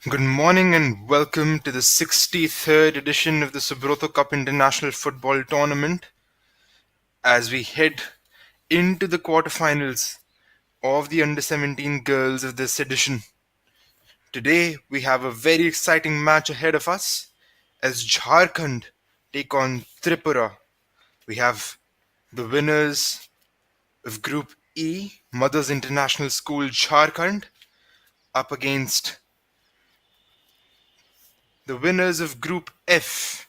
Good morning and welcome to the 63rd edition of the Subroto Cup International Football Tournament as we head into the quarterfinals of the Under 17 girls of this edition. Today we have a very exciting match ahead of us as Jharkhand take on Tripura. We have the winners of Group E, Mothers International School Jharkhand, up against the winners of Group F,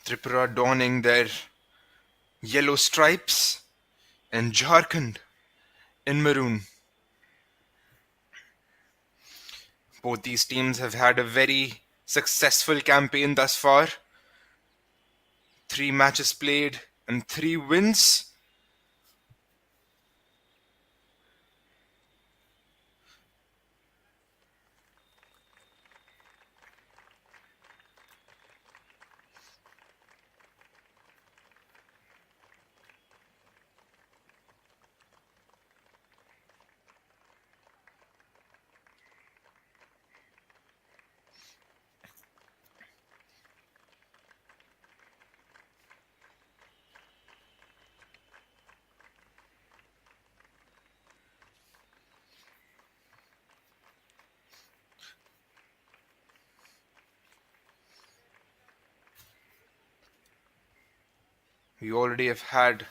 Tripura donning their yellow stripes, and Jharkhand in maroon. Both these teams have had a very successful campaign thus far. 3 matches played and 3 wins. We already have had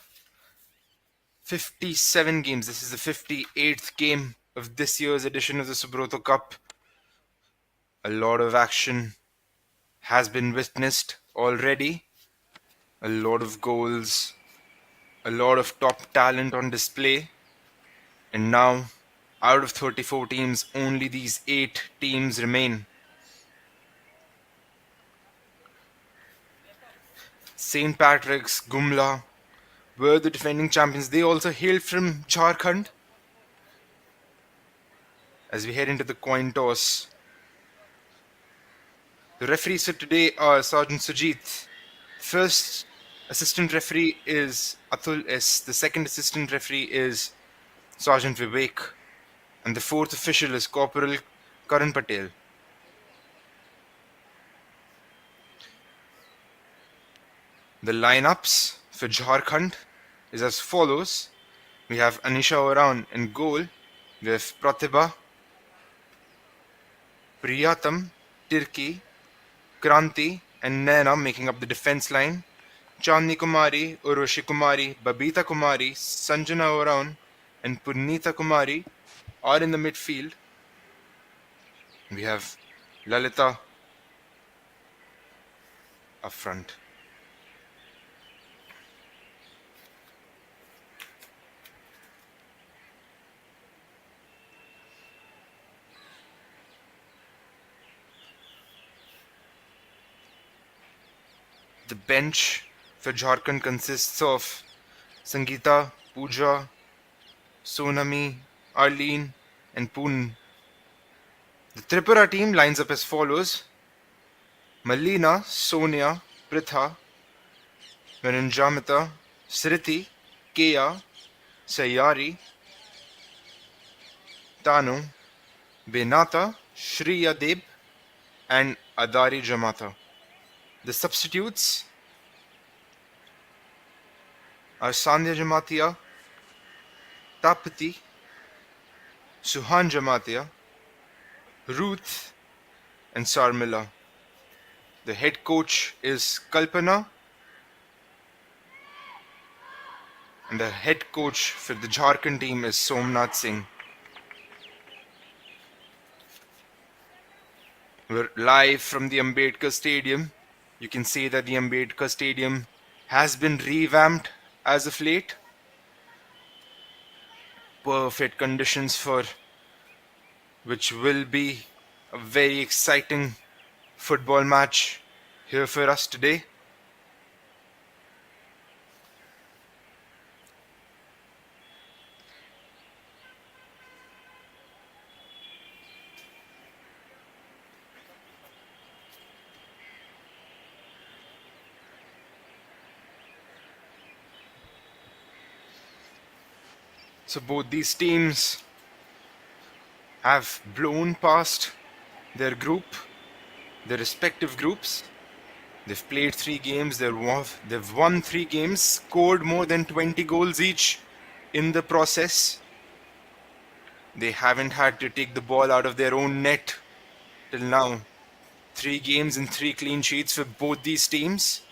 57 games. This is the 58th game of this year's edition of the Subroto Cup. A lot of action has been witnessed already. A lot of goals, a lot of top talent on display. And now, out of 34 teams, only these 8 teams remain. St. Patrick's, Gumla were the defending champions. They also hailed from Jharkhand. As we head into the coin toss, the referees for today are Sergeant Sujit. First assistant referee is Atul S. The second assistant referee is Sergeant Vivek. And the fourth official is Corporal Karan Patel. The lineups for Jharkhand is as follows. We have Anisha Oraon in goal. We have Pratibha, Priyatam, Tirki, Kranti, and Naina making up the defense line. Chandni Kumari, Urushi Kumari, Babita Kumari, Sanjana Oraon, and Punita Kumari are in the midfield. We have Lalita up front. The bench for Jharkhand consists of Sangeeta, Pooja, Sonami, Arlene, and Poon. The Tripura team lines up as follows. Malina, Sonia, Pritha, Viranjamita, Sriti, Kea, Sayari, Tanu, Benata, Shriya Deb, and Adari Jamata. The substitutes are Sandhya Jamatia, Tapati, Suhan Jamatia, Ruth, and Sarmila. The head coach is Kalpana, and the head coach for the Jharkhand team is Somnath Singh. We're live from the Ambedkar Stadium. You can see that the Ambedkar Stadium has been revamped as of late. Perfect conditions for which will be a very exciting football match here for us today. So both these teams have blown past their their respective groups. They've played 3 games, they've won 3 games, scored more than 20 goals each in the process. They haven't had to take the ball out of their own net till now. 3 games and 3 clean sheets for both these teams.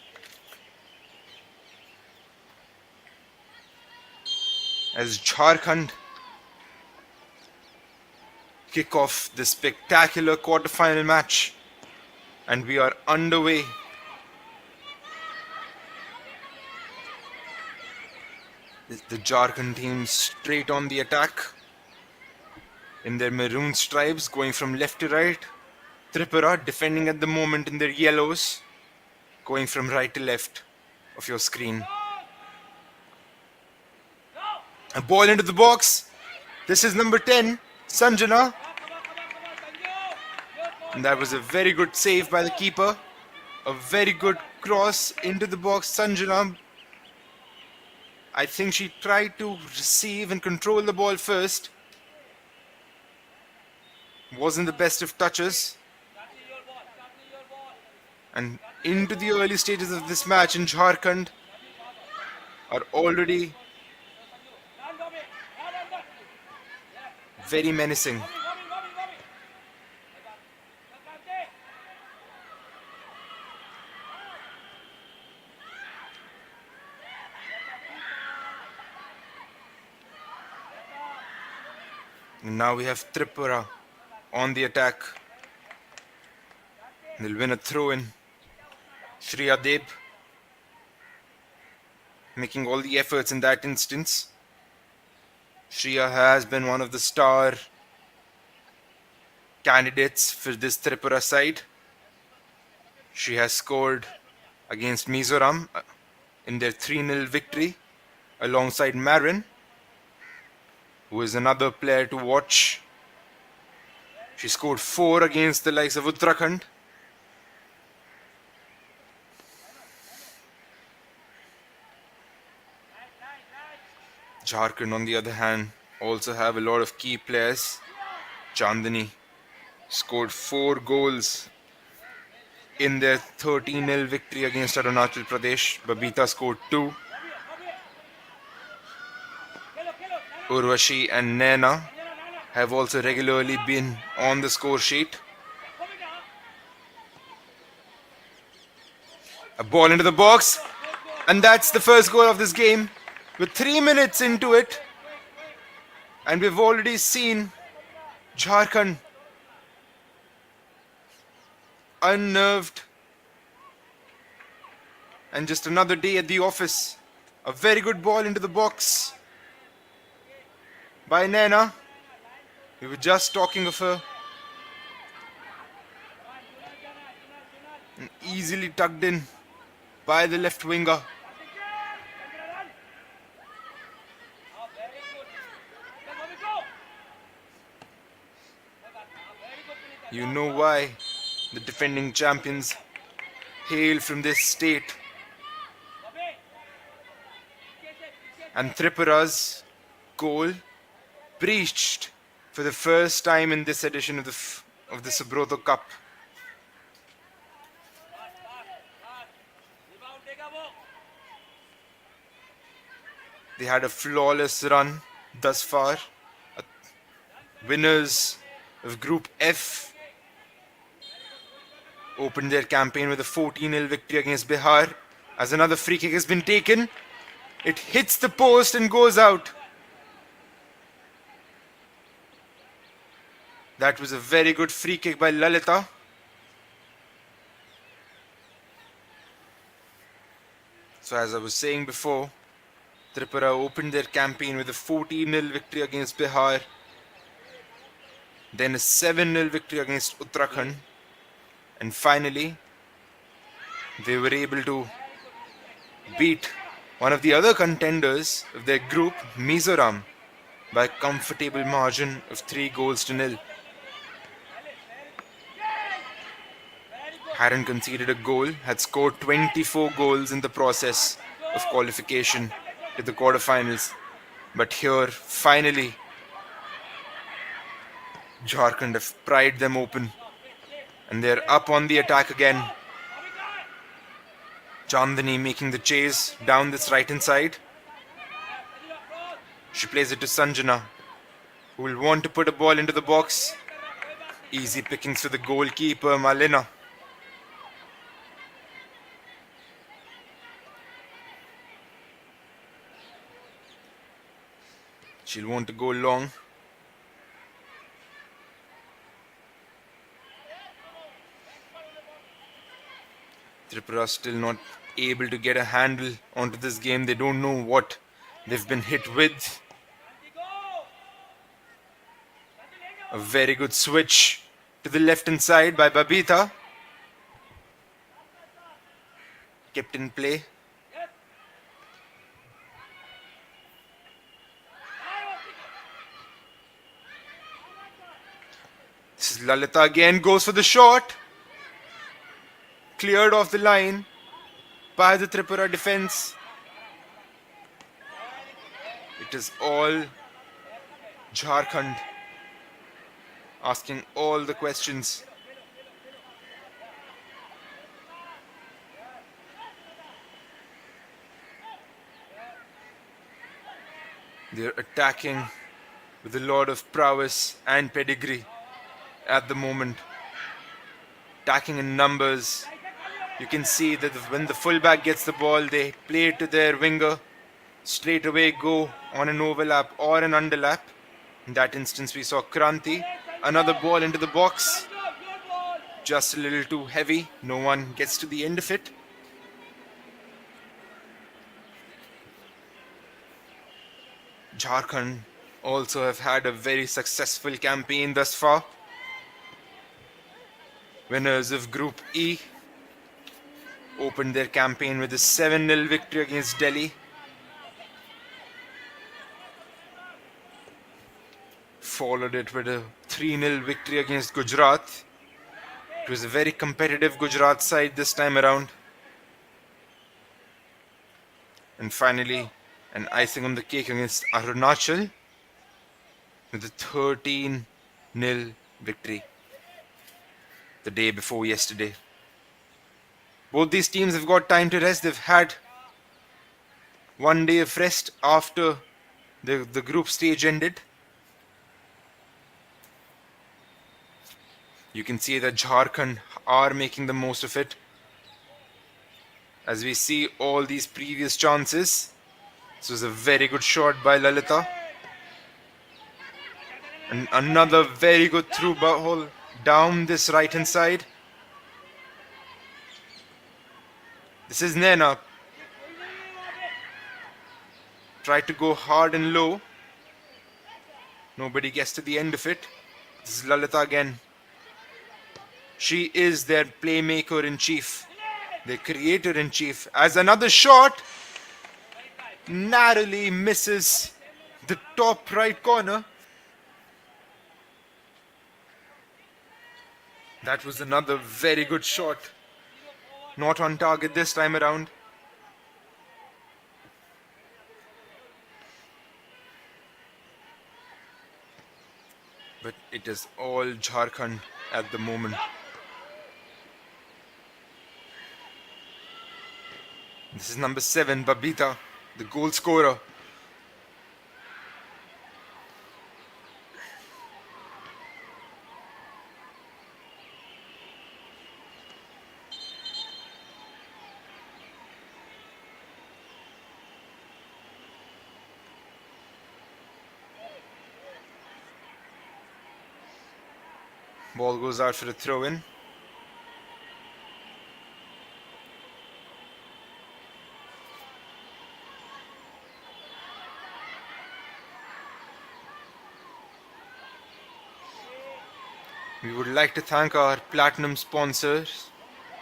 As Jharkhand kick off this spectacular quarterfinal match, and we are underway. The Jharkhand team straight on the attack in their maroon stripes, going from left to right. Tripura defending at the moment in their yellows, going from right to left of your screen. A ball into the box. This is number 10, Sanjana. And that was a very good save by the keeper. A very good cross into the box. Sanjana, I think she tried to receive and control the ball first. Wasn't the best of touches. And into the early stages of this match in Jharkhand are already very menacing. And now we have Tripura on the attack. They'll win a throw-in. Shriya Deb making all the efforts in that instance. Shriya has been one of the star candidates for this Tripura side. She has scored against Mizoram in their 3-0 victory alongside Marin, who is another player to watch. She scored 4 against the likes of Uttarakhand. Jharkhand, on the other hand, also have a lot of key players. Chandani scored 4 goals in their 13-0 victory against Arunachal Pradesh. Babita scored 2. Urvashi and Naina have also regularly been on the score sheet. A ball into the box, and that's the first goal of this game. We're 3 minutes into it, and we've already seen Jharkhand unnerved, and just another day at the office. A very good ball into the box by Naina. We were just talking of her. And easily tucked in by the left winger. You know why the defending champions hail from this state. And Tripura's goal breached for the first time in this edition of the Subroto Cup. They had a flawless run thus far. Winners of Group F opened their campaign with a 14-0 victory against Bihar. As another free kick has been taken, it hits the post and goes out. That was a very good free kick by Lalita. So as I was saying before, Tripura opened their campaign with a 14-0 victory against Bihar, then a 7-0 victory against Uttarakhand, and finally they were able to beat one of the other contenders of their group, Mizoram, by a comfortable margin of 3-0. Hadn't conceded a goal, had scored 24 goals in the process of qualification to the quarterfinals. But here, finally, Jharkhand have pried them open. And they're up on the attack again. Chandani making the chase down this right hand side. She plays it to Sanjana, who will want to put a ball into the box. Easy pickings to the goalkeeper, Malina. She'll want to go long. Tripura still not able to get a handle onto this game. They don't know what they've been hit with. A very good switch to the left hand side by Babita. Kept in play. This is Lalita again, goes for the shot. Cleared off the line by the Tripura defense. It is all Jharkhand asking all the questions. They're attacking with a lot of prowess and pedigree at the moment. Attacking in numbers. You can see that when the fullback gets the ball, they play it to their winger. Straight away go on an overlap or an underlap. In that instance, we saw Kranti. Another ball into the box. Just a little too heavy. No one gets to the end of it. Jharkhand also have had a very successful campaign thus far. Winners of Group E opened their campaign with a 7-0 victory against Delhi. Followed it with a 3-0 victory against Gujarat. It was a very competitive Gujarat side this time around. And finally, an icing on the cake against Arunachal with a 13-0 victory the day before yesterday. Both these teams have got time to rest. They've had one day of rest after the group stage ended. You can see that Jharkhand are making the most of it. As we see all these previous chances. This was a very good shot by Lalita. And another very good through ball down this right hand side. This is Naina. Tried to go hard and low. Nobody gets to the end of it. This is Lalita again. She is their playmaker in chief. Their creator in chief. As another shot narrowly misses the top right corner. That was another very good shot. Not on target this time around. But it is all Jharkhand at the moment. This is number 7, Babita, the goal scorer. Ball goes out for a throw-in. We would like to thank our platinum sponsors,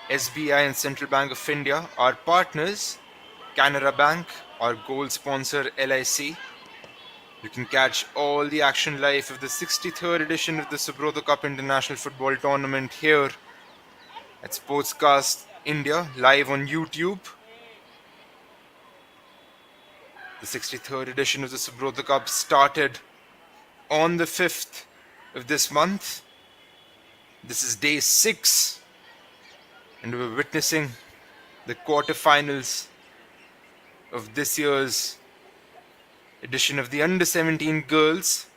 SBI and Central Bank of India, our partners, Canara Bank, our gold sponsor, LIC. You can catch all the action live of the 63rd edition of the Subroto Cup International Football Tournament here at Sportscast India, live on YouTube. The 63rd edition of the Subroto Cup started on the 5th of this month. This is day 6, and we're witnessing the quarterfinals of this year's edition of the Under 17 girls.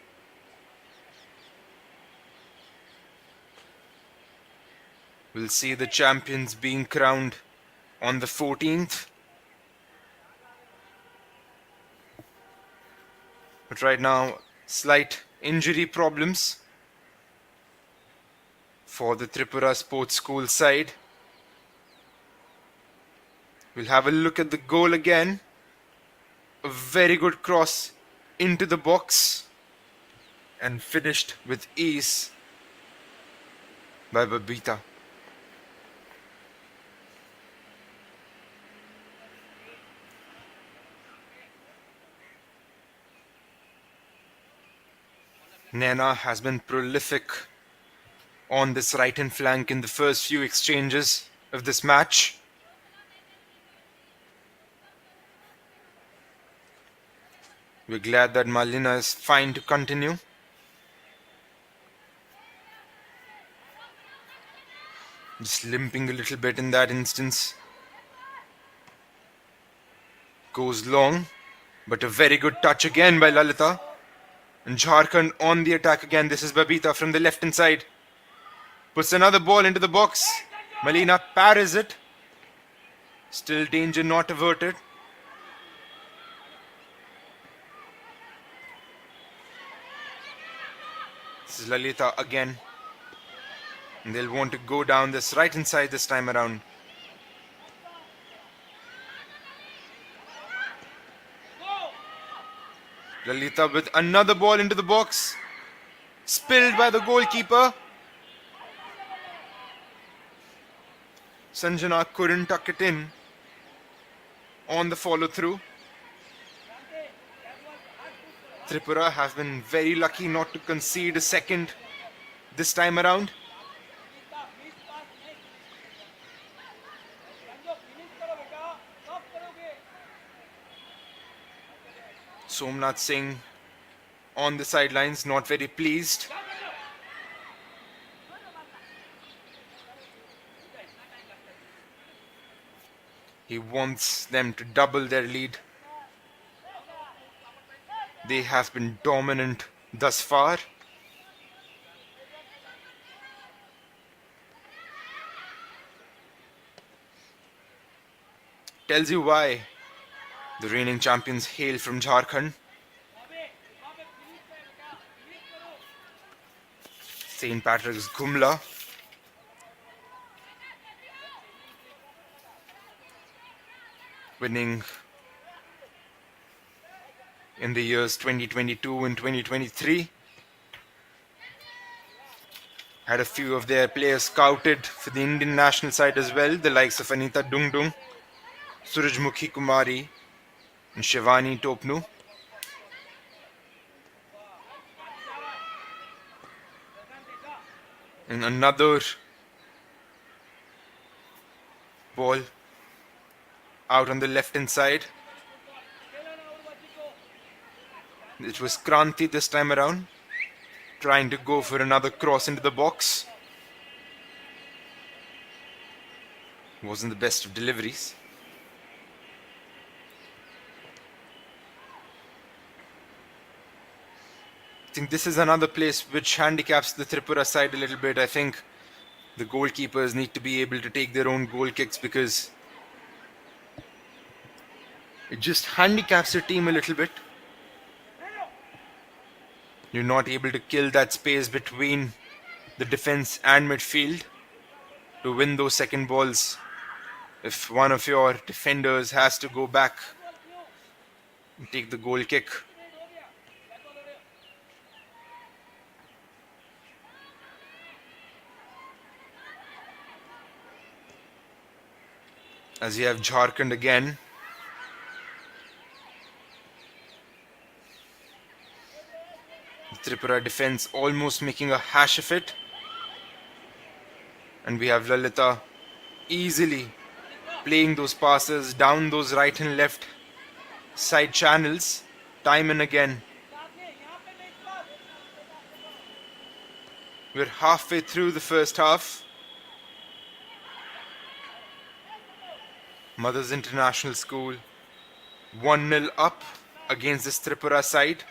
We'll see the champions being crowned on the 14th. But right now, slight injury problems for the Tripura Sports School side. We'll have a look at the goal again. A very good cross into the box and finished with ease by Babita. Naina has been prolific on this right-hand flank in the first few exchanges of this match. We're glad that Malina is fine to continue. Just limping a little bit in that instance. Goes long, but a very good touch again by Lalita. And Jharkhand on the attack again. This is Babita from the left-hand side. Puts another ball into the box. Malina parries it. Still danger not averted. This is Lalita again. And they'll want to go down this right-hand side this time around. Lalita with another ball into the box. Spilled by the goalkeeper. Sanjana couldn't tuck it in on the follow-through. Tripura have been very lucky not to concede a second this time around. Somnath Singh on the sidelines, not very pleased. He wants them to double their lead. They have been dominant thus far. Tells you why the reigning champions hail from Jharkhand. St. Patrick's Gumla. Winning in the years 2022 and 2023. Had a few of their players scouted for the Indian national side as well, the likes of Anita Dungdung, Surajmukhi Kumari, and Shivani Topnu. And another ball out on the left hand side. It was Kranti this time around, trying to go for another cross into the box. Wasn't the best of deliveries. I think this is another place which handicaps the Tripura side a little bit. I think the goalkeepers need to be able to take their own goal kicks because it just handicaps your team a little bit. You're not able to kill that space between the defense and midfield to win those second balls. If one of your defenders has to go back and take the goal kick. As you have Jharkhand again. The Tripura defense almost making a hash of it. And we have Lalita easily playing those passes down those right and left side channels time and again. We're halfway through the first half. Mothers International School 1-0 up against this Tripura side.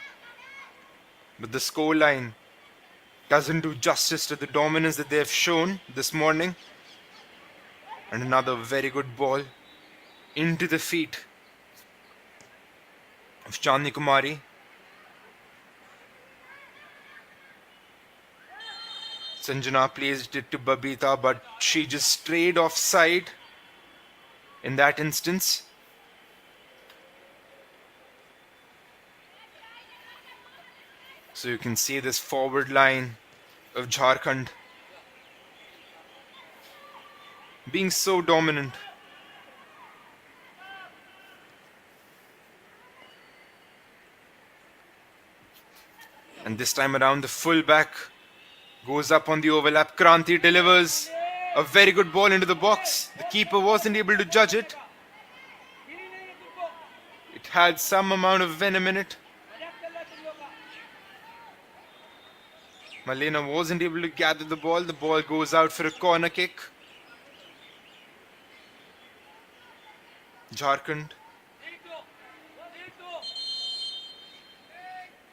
But the scoreline doesn't do justice to the dominance that they have shown this morning. And another very good ball into the feet of Chandni Kumari. Sanjana placed it to Babita, but she just strayed offside in that instance. So you can see this forward line of Jharkhand being so dominant. And this time around, the fullback goes up on the overlap. Kranti delivers a very good ball into the box. The keeper wasn't able to judge it. It had some amount of venom in it. Malena wasn't able to gather the ball. The ball goes out for a corner kick. Jharkhand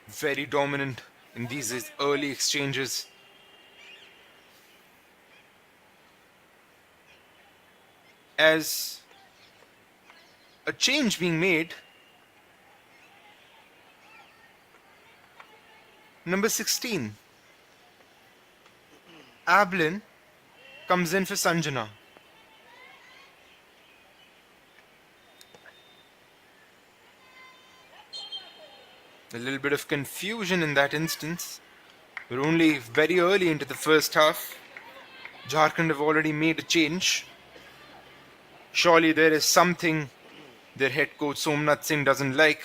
very dominant in these early exchanges. As a change being made, number 16, Ablin comes in for Sanjana. A little bit of confusion in that instance. We're only very early into the first half. Jharkhand have already made a change. Surely there is something their head coach Somnath Singh doesn't like.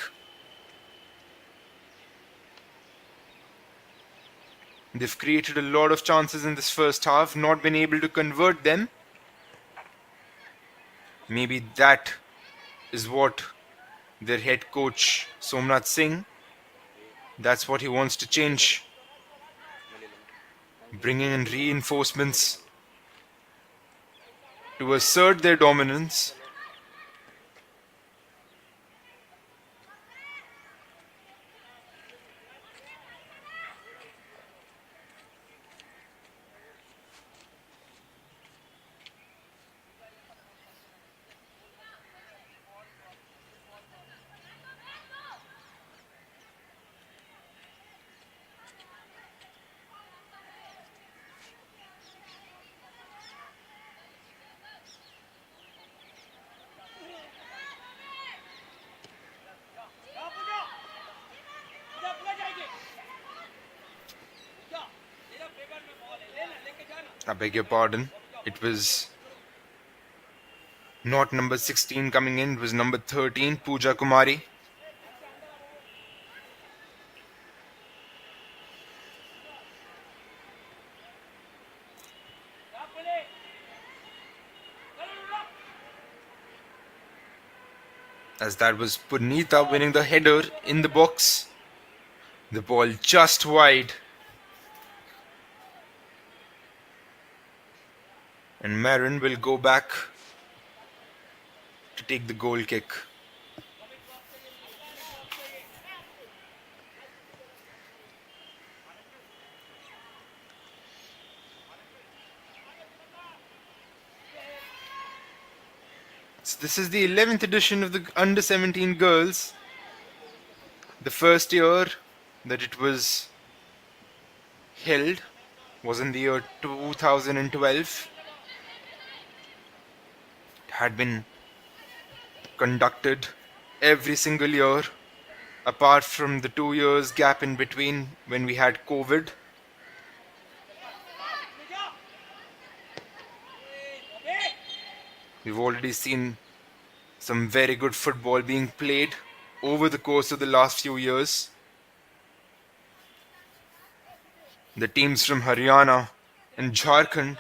They've created a lot of chances in this first half, not been able to convert them. Maybe that is what their head coach Somnath Singh, that's what he wants to change. Bringing in reinforcements to assert their dominance. I beg your pardon. It was not number 16 coming in, it was number 13, Pooja Kumari. As that was Punita winning the header in the box. The ball just wide. And Marin will go back to take the goal kick. So this is the 11th edition of the Under 17 Girls. The first year that it was held was in the year 2012. Had been conducted every single year apart from the 2 years gap in between when we had COVID. We've already seen some very good football being played over the course of the last few years. The teams from Haryana and Jharkhand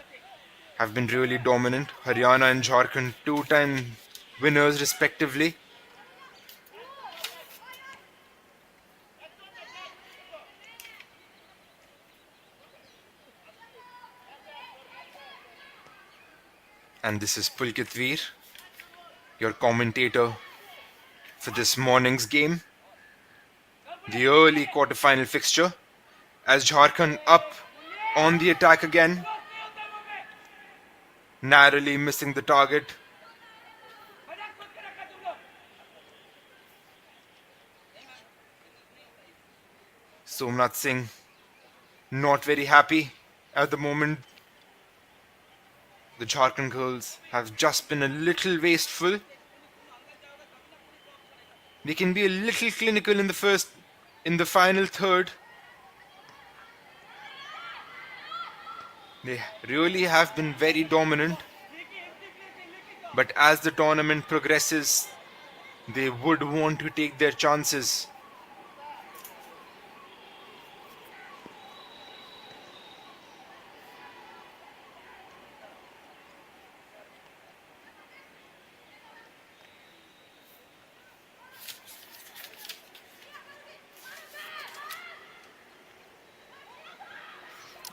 have been really dominant. Haryana and Jharkhand, 2-time winners respectively. And this is Pulkit Veer, your commentator for this morning's game, the early quarterfinal fixture, as Jharkhand up on the attack again, narrowly missing the target. Somnath Singh not very happy at the moment. The Jharkhand girls have just been a little wasteful. They can be a little clinical in the final third. They really have been very dominant. But as the tournament progresses, they would want to take their chances.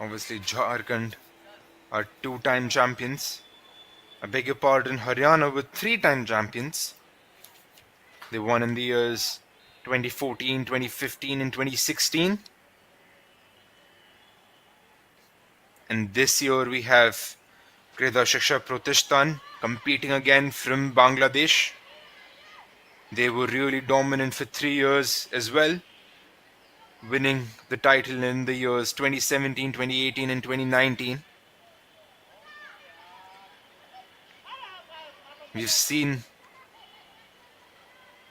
Obviously, Jharkhand are two-time champions. I beg your pardon, Haryana were three-time champions. They won in the years 2014, 2015 and 2016. And this year we have Krida Shiksha Pratishthan competing again from Bangladesh. They were really dominant for 3 years as well, winning the title in the years 2017, 2018 and 2019. We've seen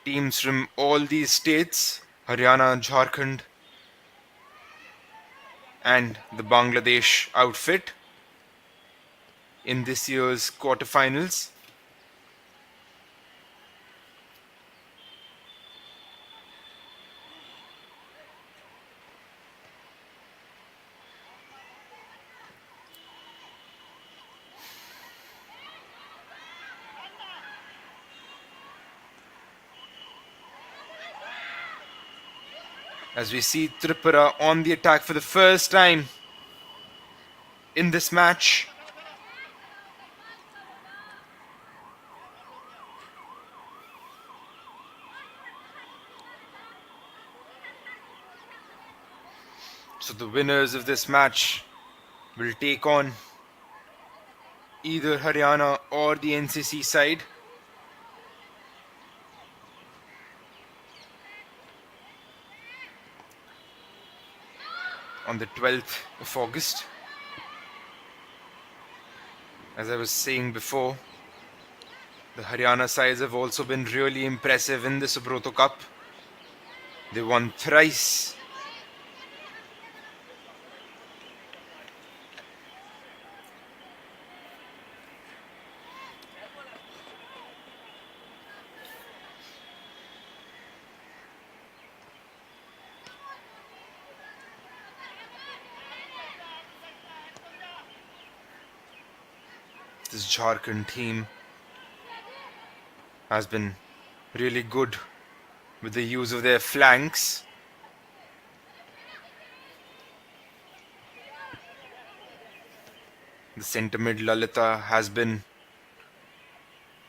teams from all these states, Haryana, Jharkhand and the Bangladesh outfit in this year's quarterfinals. As we see Tripura on the attack for the first time in this match. So the winners of this match will take on either Haryana or the NCC side. On the 12th of August. As I was saying before, the Haryana sides have also been really impressive in the Subroto Cup. They won thrice. This Jharkhand team has been really good with the use of their flanks. The centre mid Lalita has been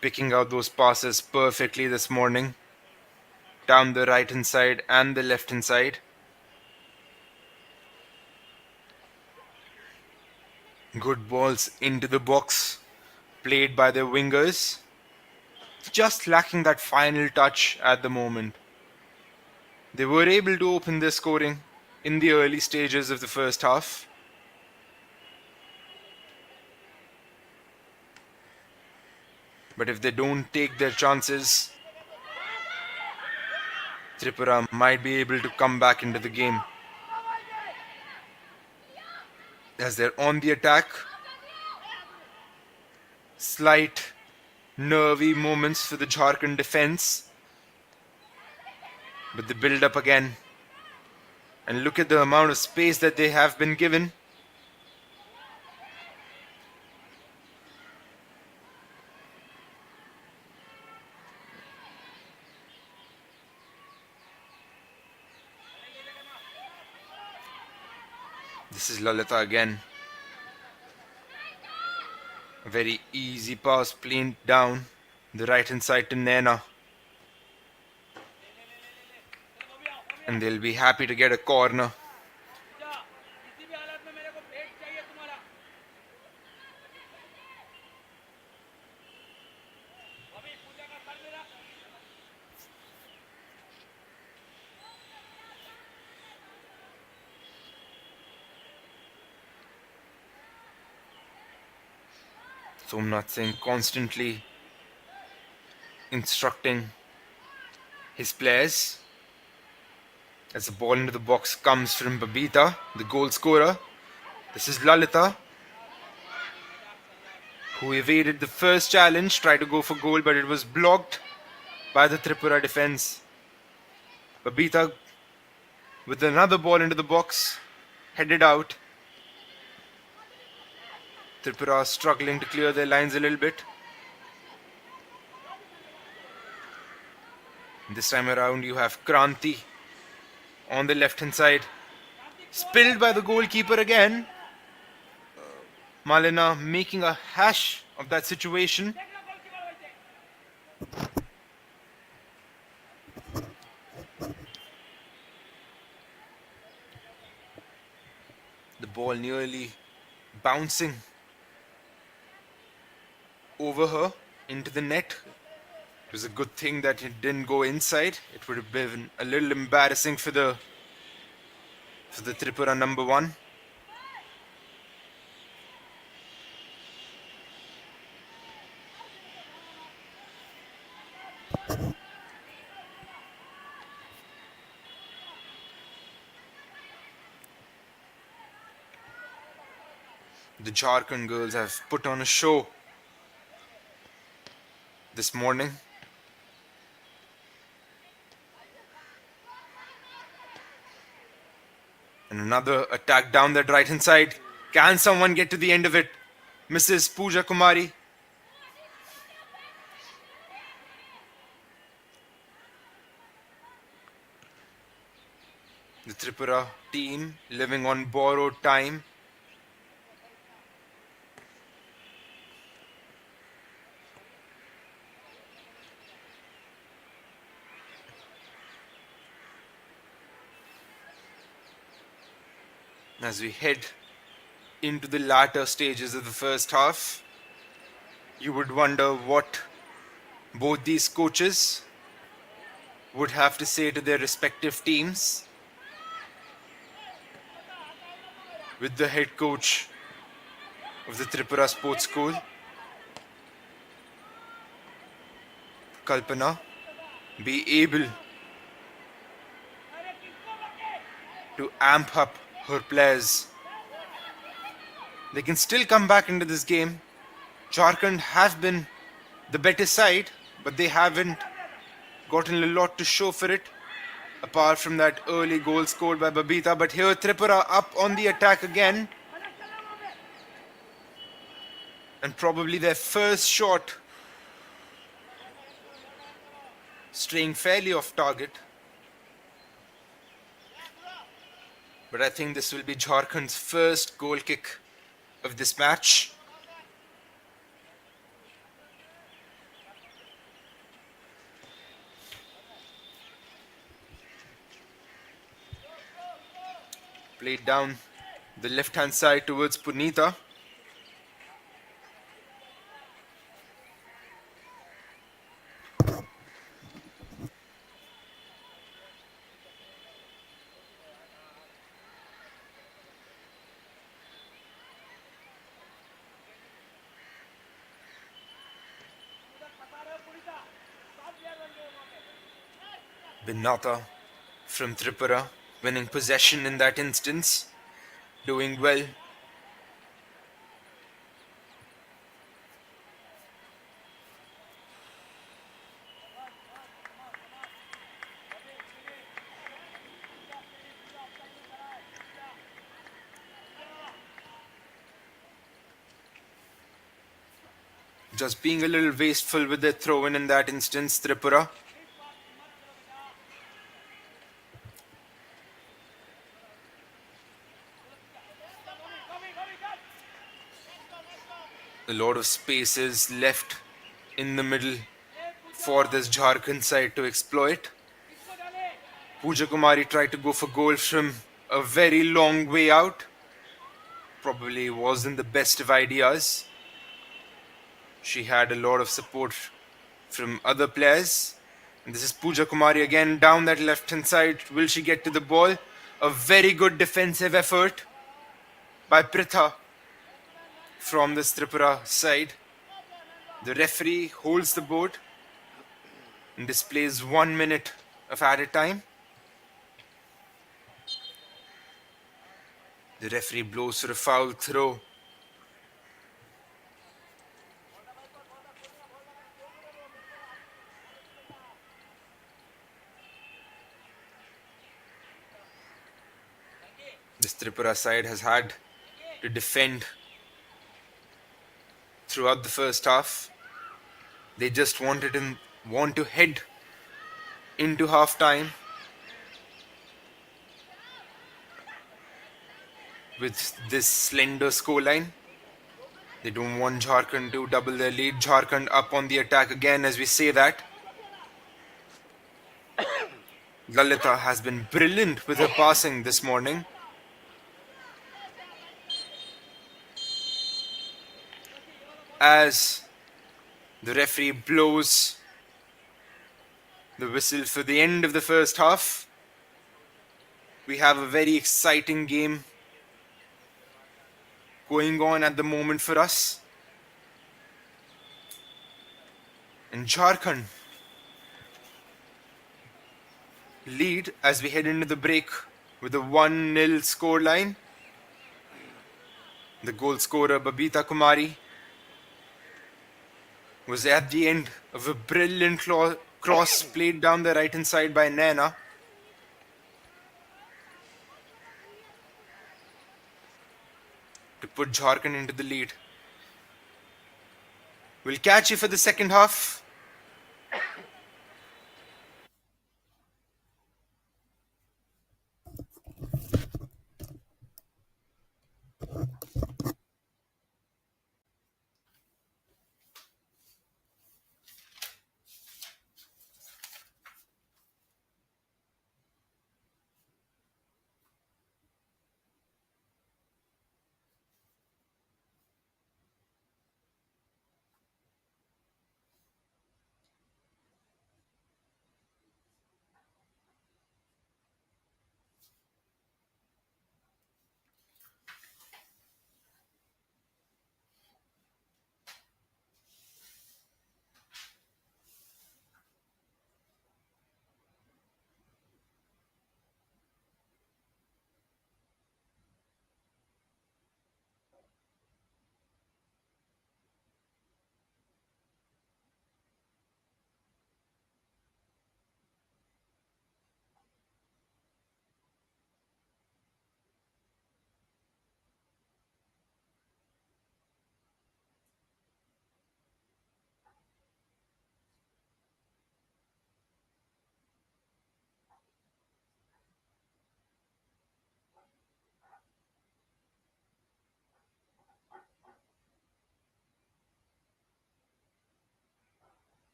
picking out those passes perfectly this morning, down the right hand side and the left hand side. Good balls into the box played by their wingers. Just lacking that final touch at the moment. They were able to open their scoring in the early stages of the first half. But if they don't take their chances, Tripura might be able to come back into the game. As they're on the attack, slight nervy moments for the Jharkhand defense. But they build up again. And look at the amount of space that they have been given. This is Lalita again. A very easy pass played down the right hand side to Nena. And they'll be happy to get a corner. Somnath Singh constantly instructing his players. As the ball into the box comes from Babita, the goal scorer. This is Lalita, who evaded the first challenge, tried to go for goal, but it was blocked by the Tripura defense. Babita with another ball into the box, headed out. Tripura struggling to clear their lines a little bit. This time around, you have Kranti on the left hand side. Spilled by the goalkeeper again. Malina making a hash of that situation. The ball nearly bouncing over her into the net. It was a good thing that it didn't go inside. It would have been a little embarrassing for the Tripura number one. The Jharkhand girls have put on a show this morning. And another attack down that right hand side. Can someone get to the end of it? Mrs. Pooja Kumari. The Tripura team living on borrowed time. As we head into the latter stages of the first half, you would wonder what both these coaches would have to say to their respective teams. With the head coach of the Tripura Sports School, Kalpana, be able to amp up her players. They can still come back into this game. Jharkhand have been the better side, but they haven't gotten a lot to show for it, apart from that early goal scored by Babita. But here Tripura up on the attack again. And probably their first shot straying fairly off target. But I think this will be Jharkhand's first goal kick of this match. Played down the left hand side towards Punita. Binata from Tripura winning possession in that instance, doing well. Just being a little wasteful with their throw in that instance, Tripura. lot of spaces left in the middle for this Jharkhand side to exploit. Pooja Kumari tried to go for goal from a very long way out. Probably wasn't the best of ideas. She had a lot of support from other players. And this is Pooja Kumari again down that left hand side. Will she get to the ball? A very good defensive effort by Pritha from this Tripura side. The referee holds the board and displays 1 minute of added time. The referee blows for a foul throw. This Tripura side has had to defend throughout the first half. They just want to head into half time with this slender scoreline. They don't want Jharkhand to double their lead. Jharkhand up on the attack again as we say that. Lalita has been brilliant with her passing this morning. As the referee blows the whistle for the end of the first half, we have a very exciting game going on at the moment for us. And Jharkhand lead as we head into the break with a 1-0 scoreline. The goal scorer Babita Kumari was at the end of a brilliant cross played down the right hand side by Naina. To put Jharkhand into the lead. We'll catch you for the second half.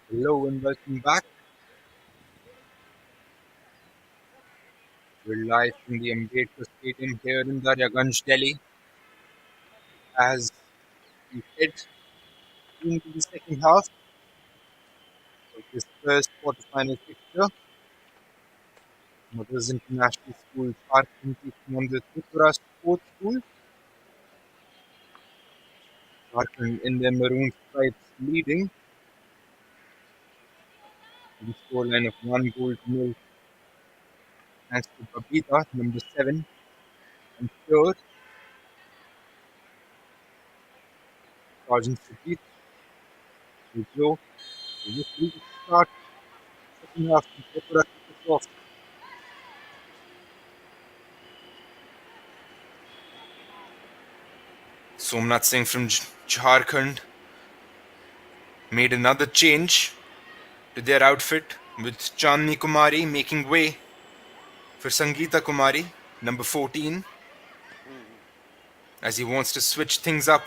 Hello and welcome back. We're live from the Ambedkar Stadium here in Daryaganj, Delhi, as we head into the second half of this first quarterfinal fixture. Mothers International School Jharkhand taking on the Tripura Sports School. Jharkhand in their maroon stripes leading with a scoreline of 1 goal to 0 thanks to Babita, number 7, and third, Sergeant Sujit will blow the whistle to start the second half and Tripura kick us off. Somnath Singh from Jharkhand made another change to their outfit with Chandni Kumari making way for Sangeeta Kumari, number 14, as he wants to switch things up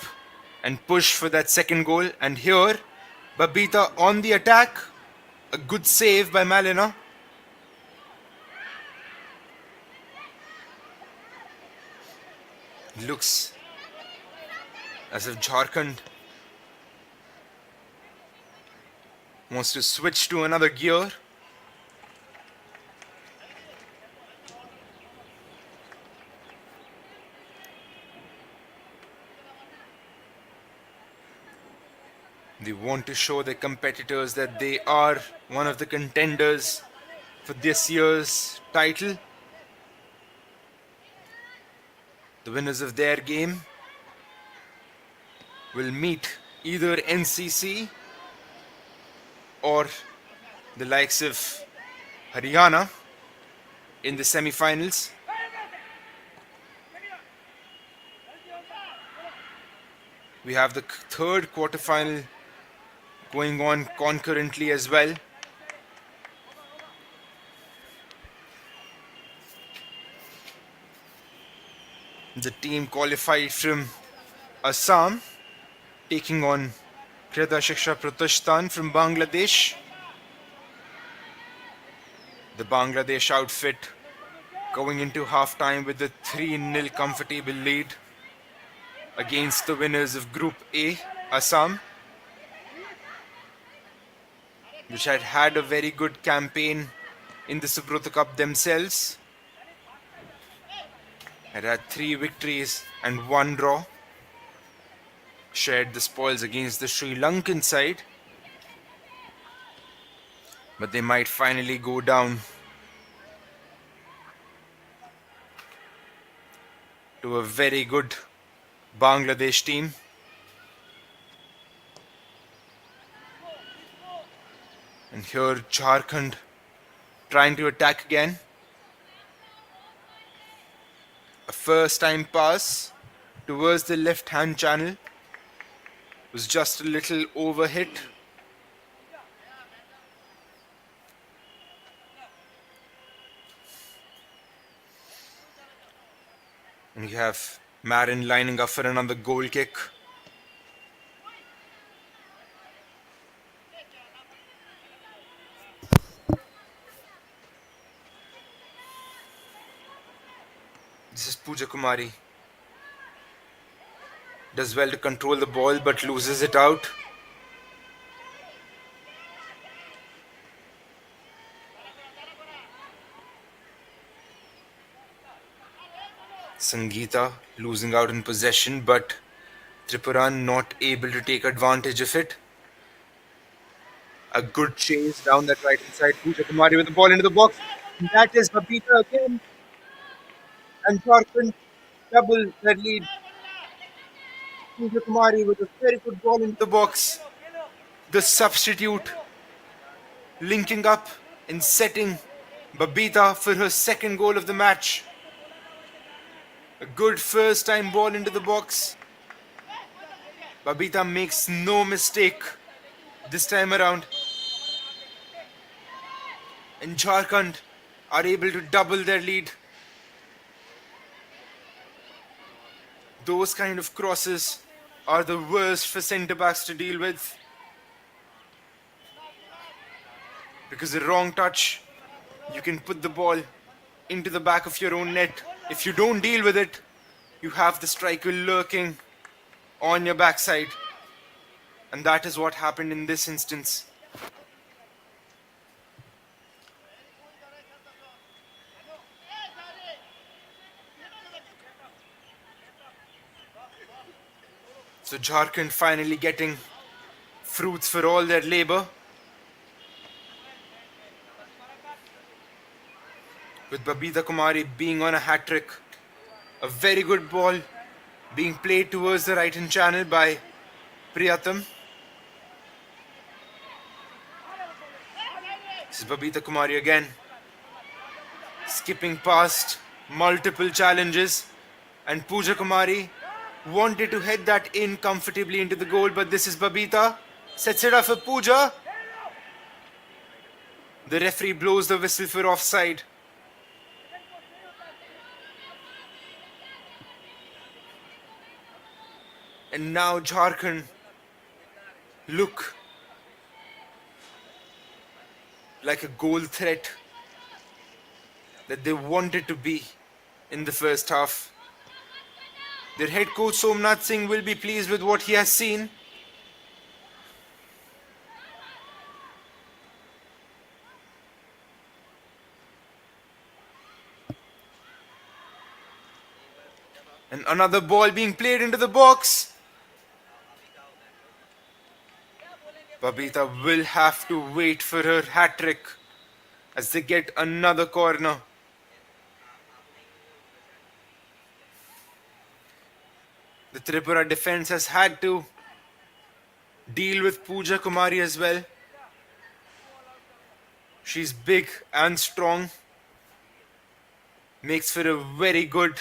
and push for that second goal. And here, Babita on the attack. A good save by Malina. Looks as if Jharkhand wants to switch to another gear. They want to show their competitors that they are one of the contenders for this year's title. The winners of their game will meet either NCC or the likes of Haryana in the semi-finals. We have the third quarterfinal going on concurrently as well. The team qualified from Assam, taking on Krida Shiksha Pratishthan from Bangladesh. The Bangladesh outfit going into halftime with a 3-0 comfortable lead against the winners of Group A, Assam, which had had a very good campaign in the Subroto Cup themselves. Had 3 victories and 1 draw. Shared the spoils against the Sri Lankan side. But they might finally go down to a very good Bangladesh team. And here Jharkhand trying to attack again. A first time pass towards the left hand channel was just a little overhit. And you have Marin lining up for another goal kick. This is Pooja Kumari. Does well to control the ball but loses it out. Sangeeta losing out in possession, but Tripura not able to take advantage of it. A good chase down that right hand side. Pooja Kumari with the ball into the box. And that is Babita again. And Jharkhand double their lead. Pooja Kumari with a very good ball into the box. The substitute linking up and setting Babita for her second goal of the match. A good first time ball into the box. Babita makes no mistake this time around. And Jharkhand are able to double their lead. Those kind of crosses are the worst for centre backs to deal with. Because the wrong touch, you can put the ball into the back of your own net. If you don't deal with it, you have the striker lurking on your backside. And that is what happened in this instance. So Jharkhand finally getting fruits for all their labor. With Babita Kumari being on a hat-trick. A very good ball being played towards the right-hand channel by Priyatam. This is Babita Kumari again. Skipping past multiple challenges. And Pooja Kumari wanted to head that in comfortably into the goal, but this is Babita. Sets it up for Pooja. The referee blows the whistle for offside. And now Jharkhand look like a goal threat that they wanted to be in the first half. Their head coach Somnath Singh will be pleased with what he has seen. And another ball being played into the box. Babita will have to wait for her hat-trick as they get another corner. The Tripura defense has had to deal with Pooja Kumari as well. She's big and strong. Makes for a very good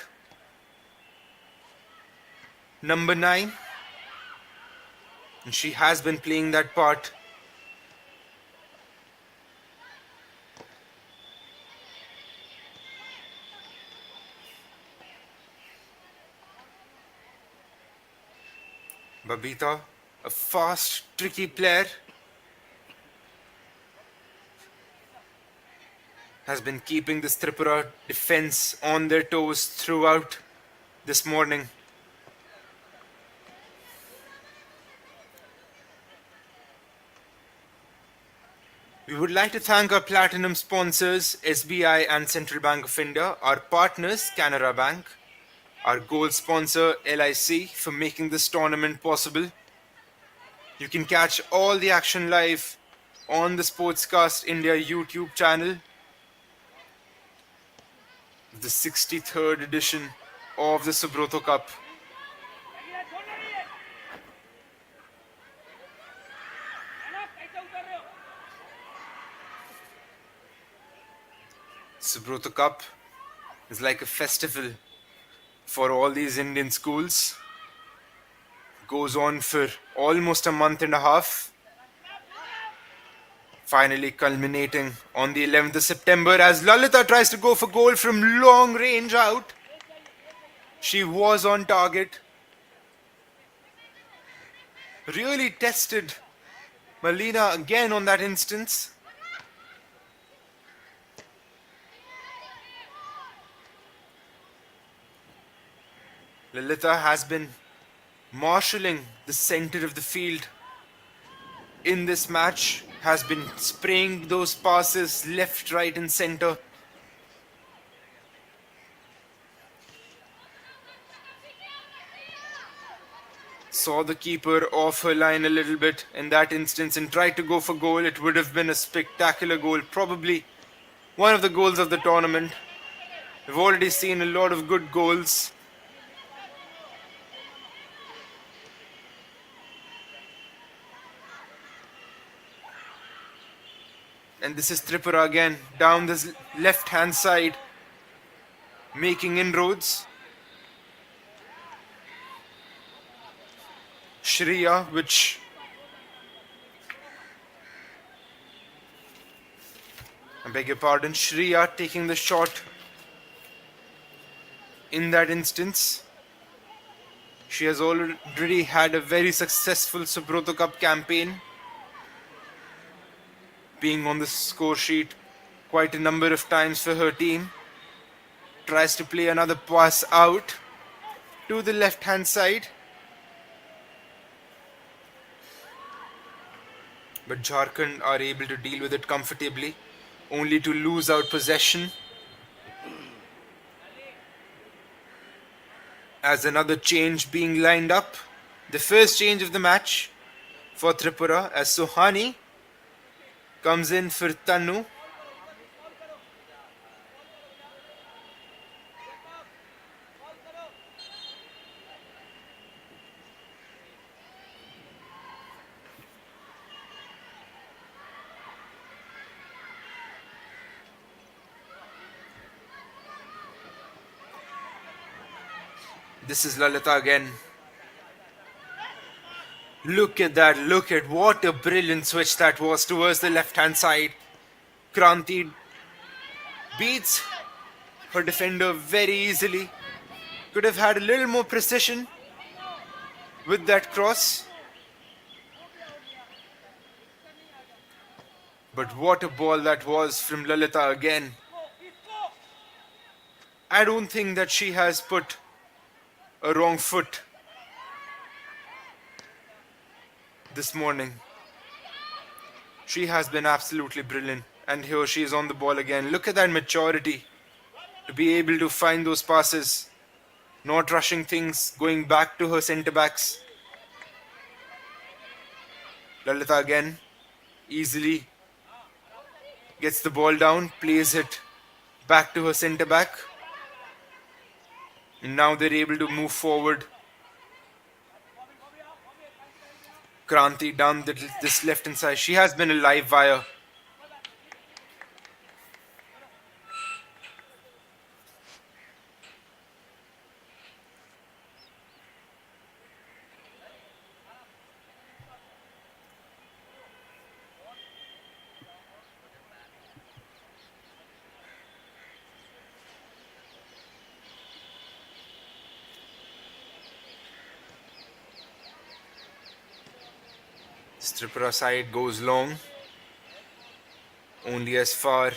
number 9. And she has been playing that part. Babita, a fast, tricky player, has been keeping this Tripura defense on their toes throughout this morning. We would like to thank our platinum sponsors SBI and Central Bank of India, our partners Canara Bank, our gold sponsor LIC for making this tournament possible. You can catch all the action live on the Sportscast India YouTube channel. The 63rd edition of the Subroto Cup. Subroto Cup is like a festival for all these Indian schools. Goes on for almost a month and a half. Finally culminating on the 11th of September as Lalita tries to go for goal from long range out. She was on target. Really tested Malina again on that instance. Lalita has been marshalling the center of the field in this match, has been spraying those passes left, right and center. Saw the keeper off her line a little bit in that instance and tried to go for goal. It would have been a spectacular goal, probably one of the goals of the tournament. We've already seen a lot of good goals. And this is Tripura again, down this left-hand side, making inroads. Shriya, I beg your pardon, Shriya taking the shot in that instance. She has already had a very successful Subroto Cup campaign, being on the score sheet quite a number of times for her team. Tries to play another pass out to the left hand side. But Jharkhand are able to deal with it comfortably, only to lose out possession. As another change being lined up, the first change of the match for Tripura, as Sohani comes in for Tanu. This is Lalita again. Look at that, look at what a brilliant switch that was towards the left hand side. Kranti beats her defender very easily. Could have had a little more precision with that cross. But what a ball that was from Lalita again. I don't think that she has put a wrong foot this morning. She has been absolutely brilliant. And here she is on the ball again. Look at that maturity to be able to find those passes, not rushing things, going back to her centre backs. Lalita again easily gets the ball down, plays it back to her centre back. And now they're able to move forward. Kranti down this left hand side. She has been a live wire. This Tripura side goes long, only as far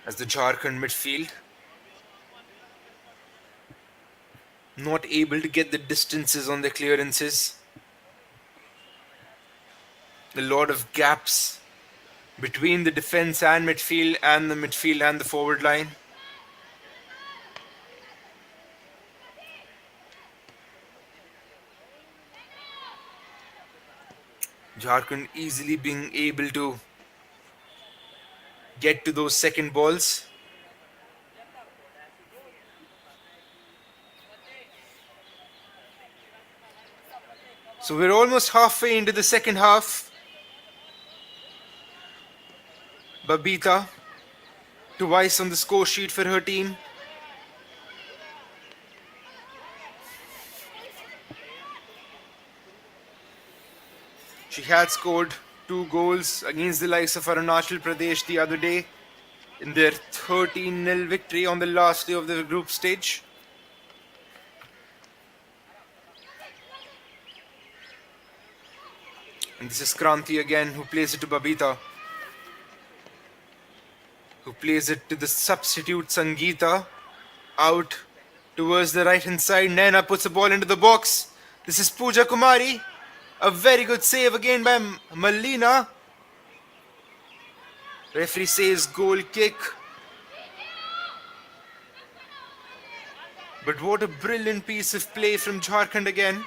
as the Jharkhand midfield. Not able to get the distances on the clearances. A lot of gaps between the defense and midfield and the midfield and the forward line. Jharkhand easily being able to get to those second balls. So we're almost halfway into the second half. Babita twice on the score sheet for her team. She had scored 2 goals against the likes of Arunachal Pradesh the other day in their 13-0 victory on the last day of the group stage. And this is Kranti again, who plays it to Babita, who plays it to the substitute Sangeeta, out towards the right hand side. Naina puts the ball into the box. This is Pooja Kumari. A very good save again by Malina. Referee says goal kick. But what a brilliant piece of play from Jharkhand again.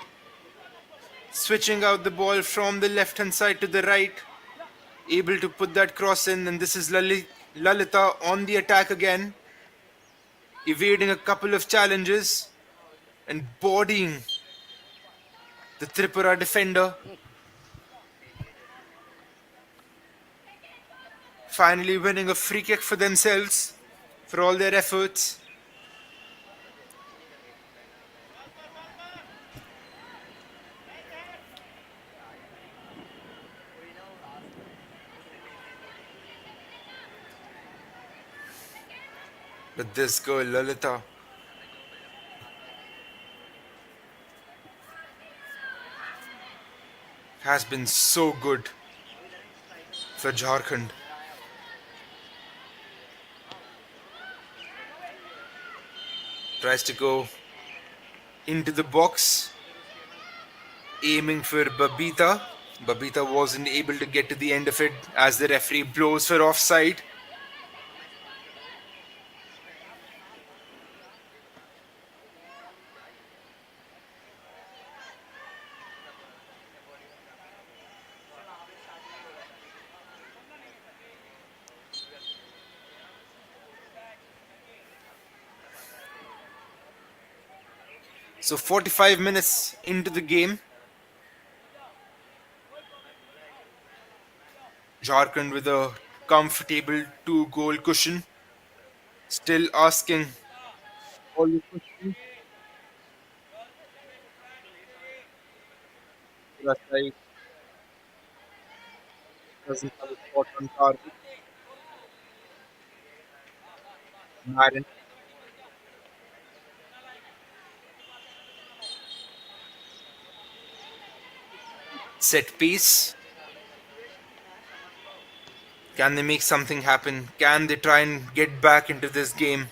Switching out the ball from the left hand side to the right. Able to put that cross in, and this is Lalita on the attack again. Evading a couple of challenges and bodying the Tripura defender. Finally winning a free kick for themselves for all their efforts. But this girl, Lalita, has been so good for Jharkhand. Tries to go into the box, aiming for Babita. Babita wasn't able to get to the end of it as the referee blows for offside. So 45 minutes into the game, Jharkhand with a comfortable two-goal cushion, still asking all the questions. Rasai doesn't have a spot on target. Marin set piece. Can they make something happen? Can they try and get back into this game?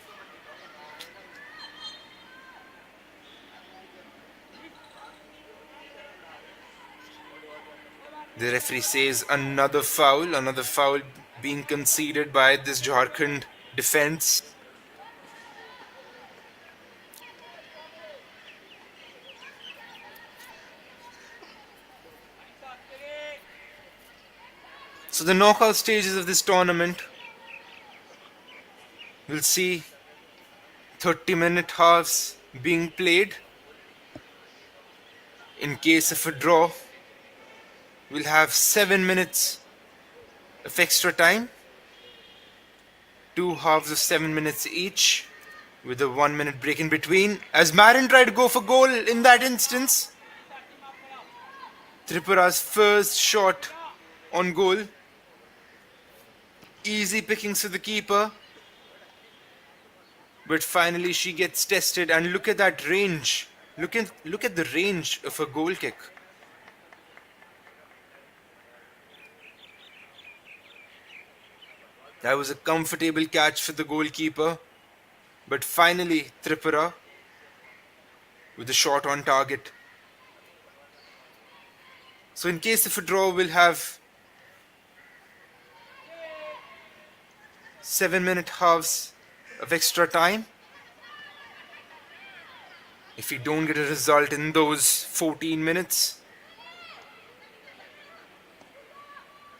The referee says another foul being conceded by this Jharkhand defense. So the knockout stages of this tournament will see 30-minute halves being played. In case of a draw, we'll have 7 minutes of extra time, two halves of 7 minutes each, with a 1 minute break in between. As Marin tried to go for goal in that instance, Tripura's first shot on goal. Easy pickings to the keeper. But finally she gets tested, and look at that range. Look at the range of a goal kick. That was a comfortable catch for the goalkeeper. But finally Tripura with a shot on target. So in case of a draw, we'll have 7 minute halves of extra time. If we don't get a result in those 14 minutes,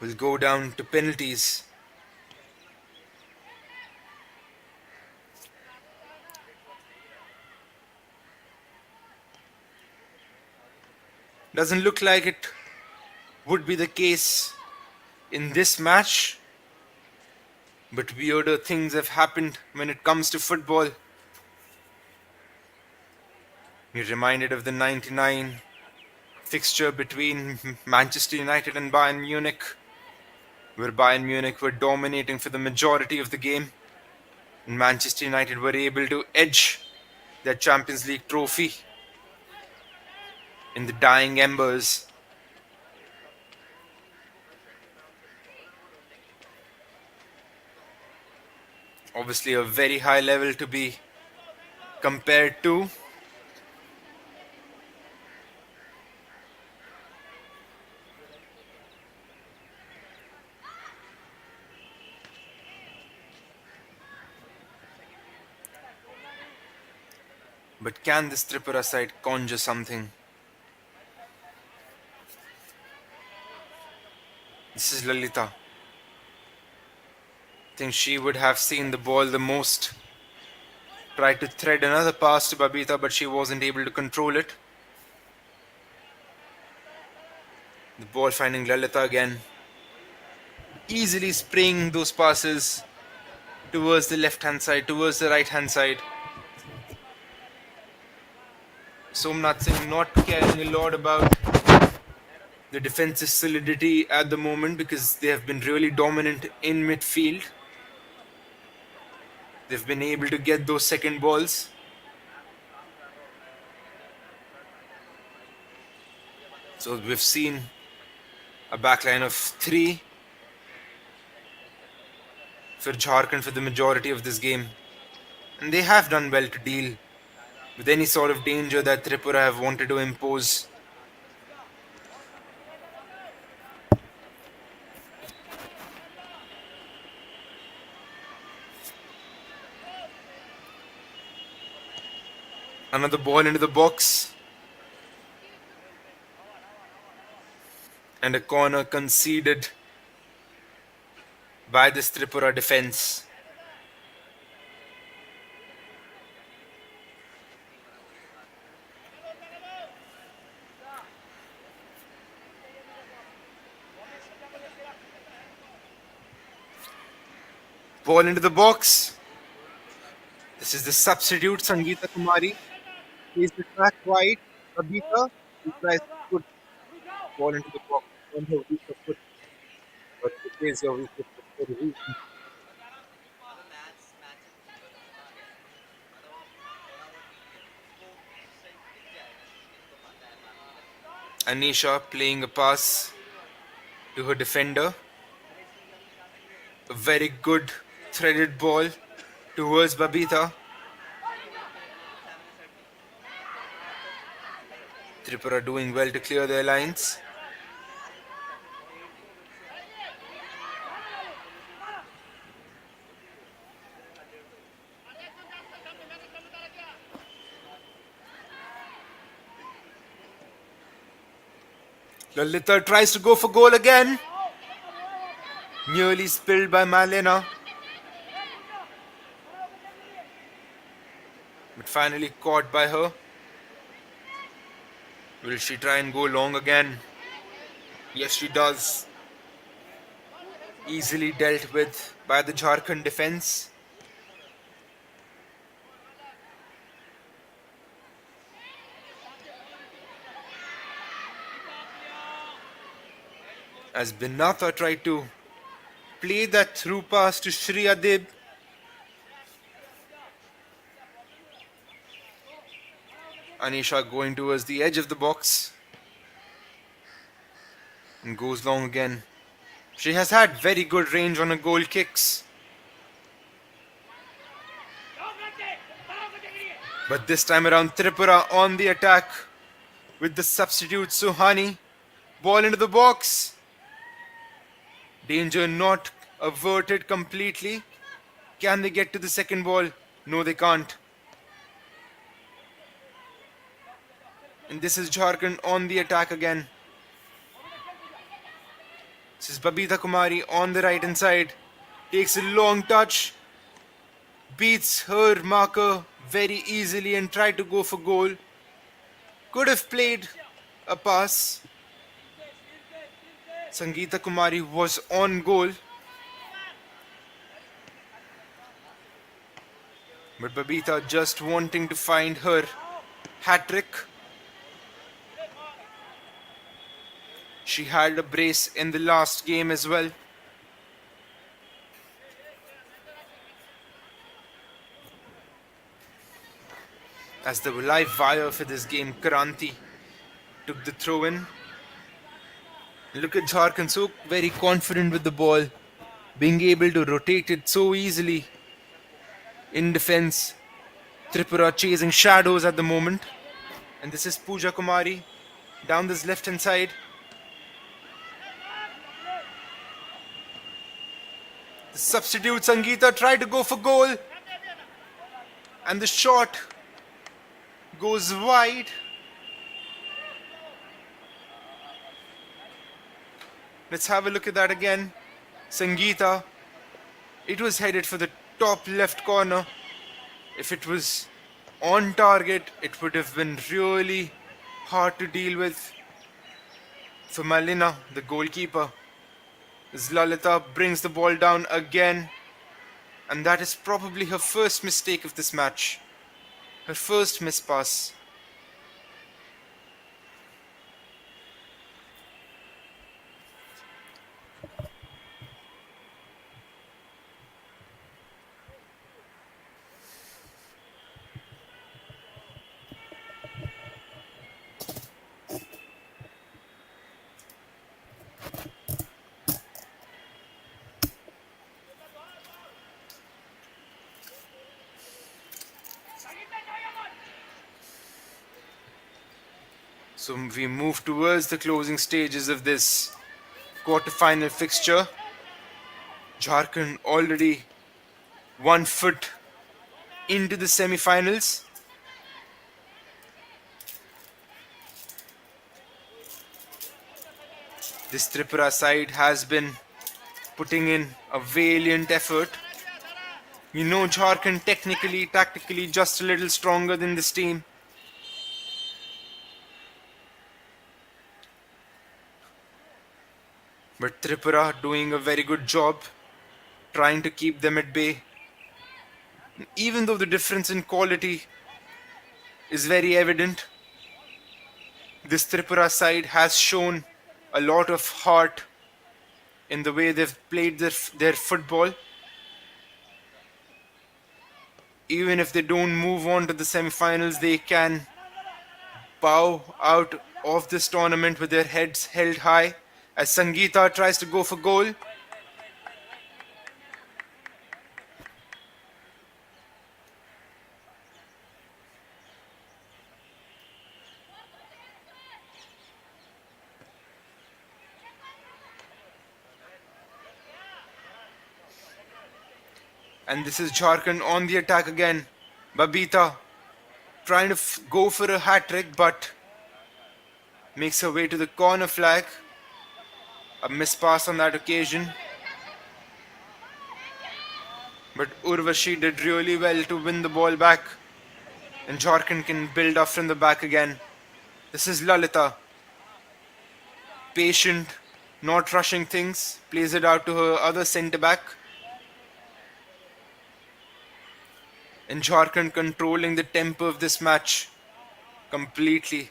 we'll go down to penalties. Doesn't look like it would be the case in this match, but weirder things have happened when it comes to football. We're reminded of the 99 fixture between Manchester United and Bayern Munich, where Bayern Munich were dominating for the majority of the game, and Manchester United were able to edge their Champions League trophy in the dying embers. Obviously a very high level to be compared to. But can this Tripura side conjure something? This is Lalita. I think she would have seen the ball the most. Tried to thread another pass to Babita, but she wasn't able to control it. The ball finding Lalita again. Easily spraying those passes towards the left hand side, towards the right hand side. Somnath Singh not caring a lot about the defensive solidity at the moment because they have been really dominant in midfield. They've been able to get those second balls. So we've seen a backline of three for Jharkhand for the majority of this game. And they have done well to deal with any sort of danger that Tripura have wanted to impose. Another ball into the box. And a corner conceded by this Tripura defense. Ball into the box. This is the substitute Sangeeta Kumari. Plays the track wide. Abita, he tries to put ball into the box on her weaker foot, but it is a weaker foot for a reason. Anisha playing a pass to her defender. A very good threaded ball towards Babita. Tripura doing well to clear their lines. Lalita tries to go for goal again. Nearly spilled by Malena. But finally caught by her. Will she try and go long again? Yes, she does. Easily dealt with by the Jharkhand defense. As Binatha tried to play that through pass to Shri Adib. Anisha going towards the edge of the box and goes long again. She has had very good range on her goal kicks. But this time around, Tripura on the attack with the substitute Suhani. Ball into the box. Danger not averted completely. Can they get to the second ball? No, they can't. And this is Jharkhand on the attack again. This is Babita Kumari on the right hand side. Takes a long touch. Beats her marker very easily and tried to go for goal. Could have played a pass. Sangeeta Kumari was on goal. But Babita just wanting to find her hat trick. She had a brace in the last game as well. As the live wire for this game, Kranti took the throw in. Look at Jharkhand, so very confident with the ball, being able to rotate it so easily in defense. Tripura chasing shadows at the moment. And this is Pooja Kumari down this left hand side. The substitute Sangeeta tried to go for goal. And the shot goes wide. Let's have a look at that again. Sangeeta. It was headed for the top left corner. If it was on target, it would have been really hard to deal with for Malina, the goalkeeper. As Lalita brings the ball down again. And that is probably her first mistake of this match. Her first miss pass. So we move towards the closing stages of this quarter-final fixture. Jharkhand already 1 foot into the semi-finals. This Tripura side has been putting in a valiant effort. You know Jharkhand technically, tactically just a little stronger than this team. But Tripura doing a very good job trying to keep them at bay. Even though the difference in quality is very evident, this Tripura side has shown a lot of heart in the way they've played their football. Even if they don't move on to the semi-finals, they can bow out of this tournament with their heads held high as Sangeeta tries to go for goal. And this is Jharkhand on the attack again. Babita trying to go for a hat-trick, but makes her way to the corner flag. A mispass on that occasion. But Urvashi did really well to win the ball back. And Jharkhand can build up from the back again. This is Lalita. Patient, not rushing things. Plays it out to her other centre-back. And Jharkhand controlling the tempo of this match completely.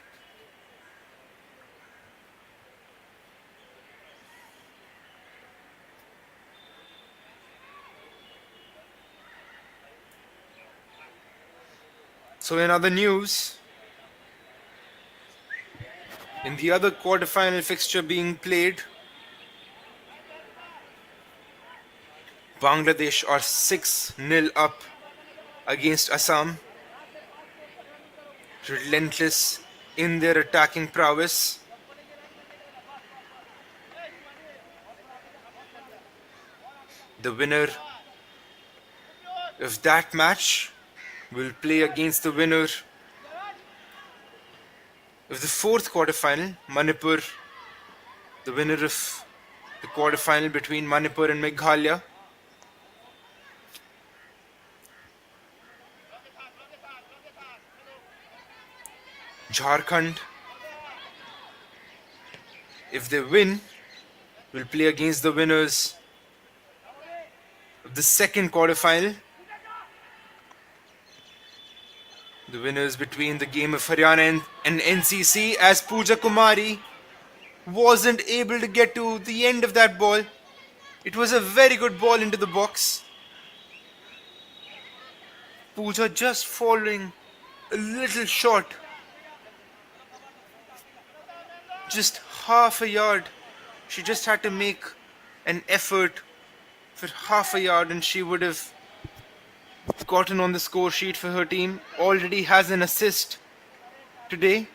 So in other news, in the other quarter-final fixture being played, Bangladesh are 6-0 up against Assam. Relentless in their attacking prowess. The winner of that match will play against the winner of the fourth quarterfinal, Manipur. The winner of the quarterfinal between Manipur and Meghalaya. Jharkhand, if they win, will play against the winners of the second quarterfinal. The winners between the game of Haryana and NCC, as Pooja Kumari wasn't able to get to the end of that ball. It was a very good ball into the box. Pooja just falling a little short. Just half a yard. She just had to make an effort for half a yard and she would have gotten on the score sheet for her team. Already has an assist today.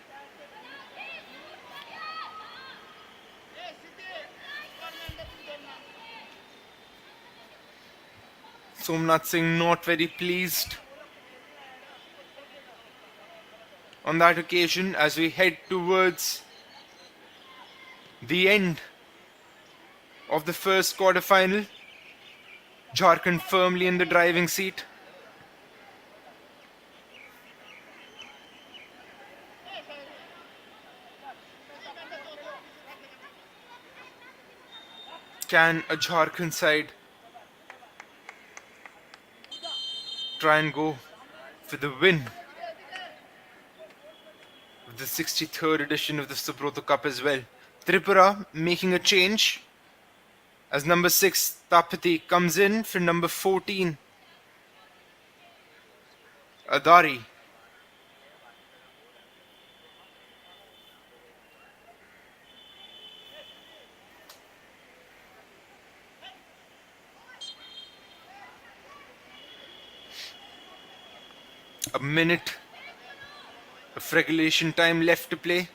Somnath Singh not very pleased on that occasion as we head towards the end of the first quarterfinal. Jharkhand firmly in the driving seat. Can a Jharkhand side try and go for the win of the 63rd edition of the Subroto Cup as well? Tripura making a change as number 6 Tapati comes in for number 14 Adari. A minute of regulation time left to play.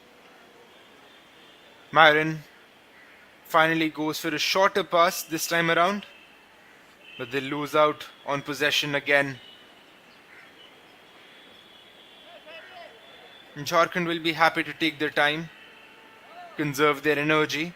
Myron finally goes for a shorter pass this time around, but they lose out on possession again. Jharkhand will be happy to take their time, conserve their energy.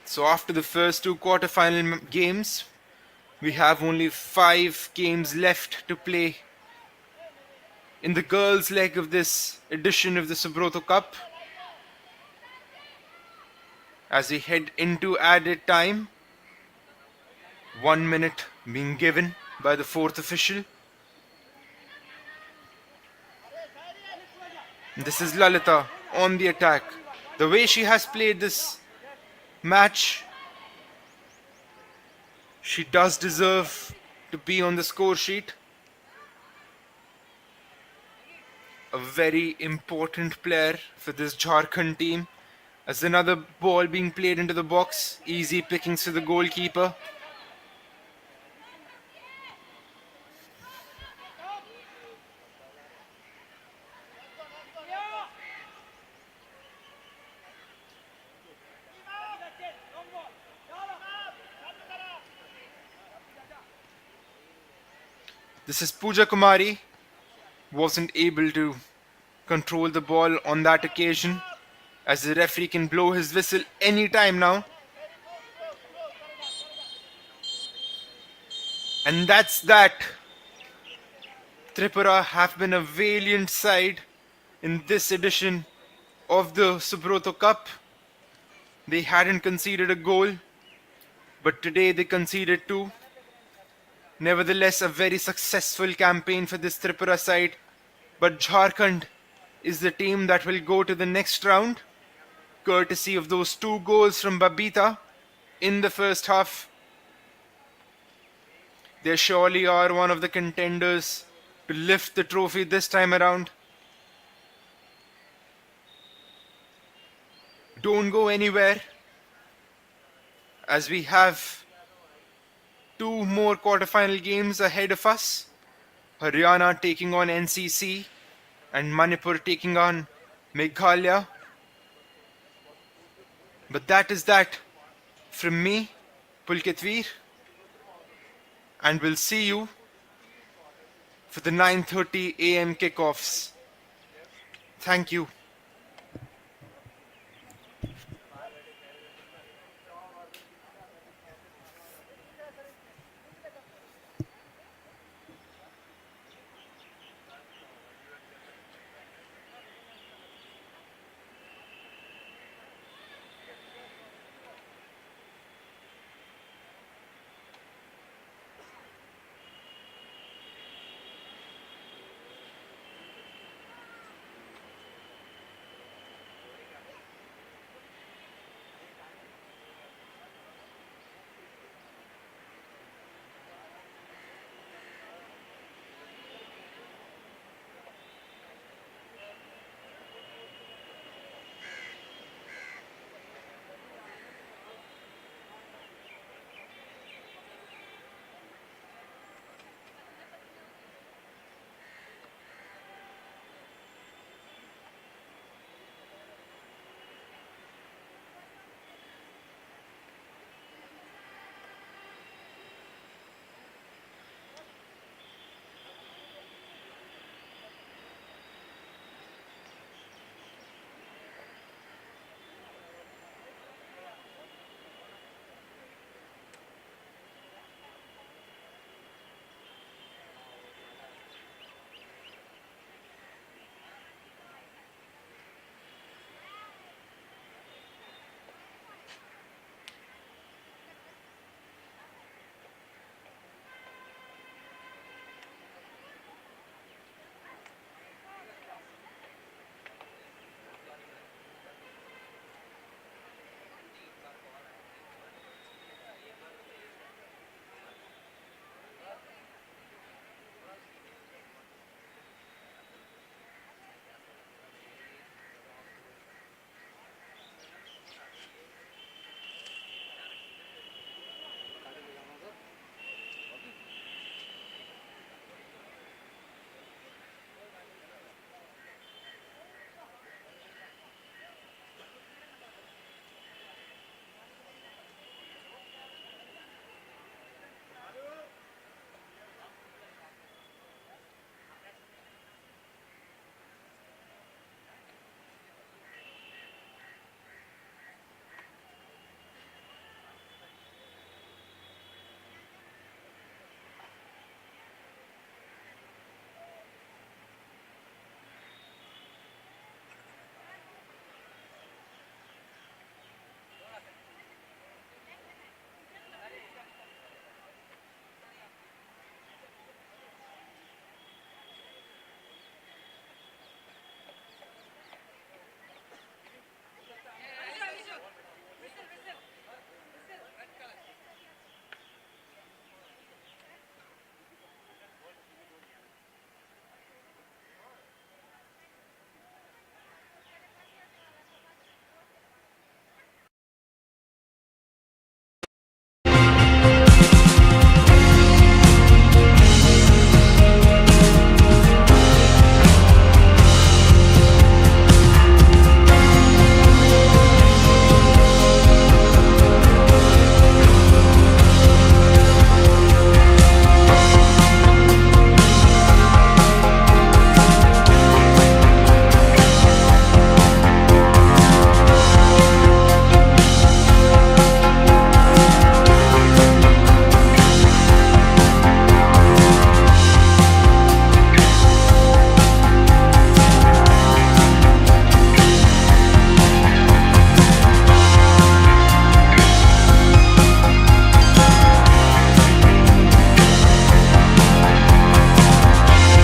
So after the first two quarterfinal games, we have only 5 games left to play in the girls' leg of this edition of the Subroto Cup. As we head into added time, 1 minute being given by the fourth official. This is Lalita on the attack. The way she has played this match, she does deserve to be on the score sheet. A very important player for this Jharkhand team. As another ball being played into the box, easy pickings to the goalkeeper. This is Pooja Kumari. Wasn't able to control the ball on that occasion, as the referee can blow his whistle anytime now. And that's that. Tripura have been a valiant side in this edition of the Subroto Cup. They hadn't conceded a goal, but today they conceded two. Nevertheless, a very successful campaign for this Tripura side. But Jharkhand is the team that will go to the next round, courtesy of those 2 goals from Babita in the first half. They surely are one of the contenders to lift the trophy this time around. Don't go anywhere, as we have 2 more quarterfinal games ahead of us. Haryana taking on NCC and Manipur taking on Meghalaya. But that is that from me, Pulkitvir, and we'll see you for the 9:30 a.m. kickoffs. Thank you.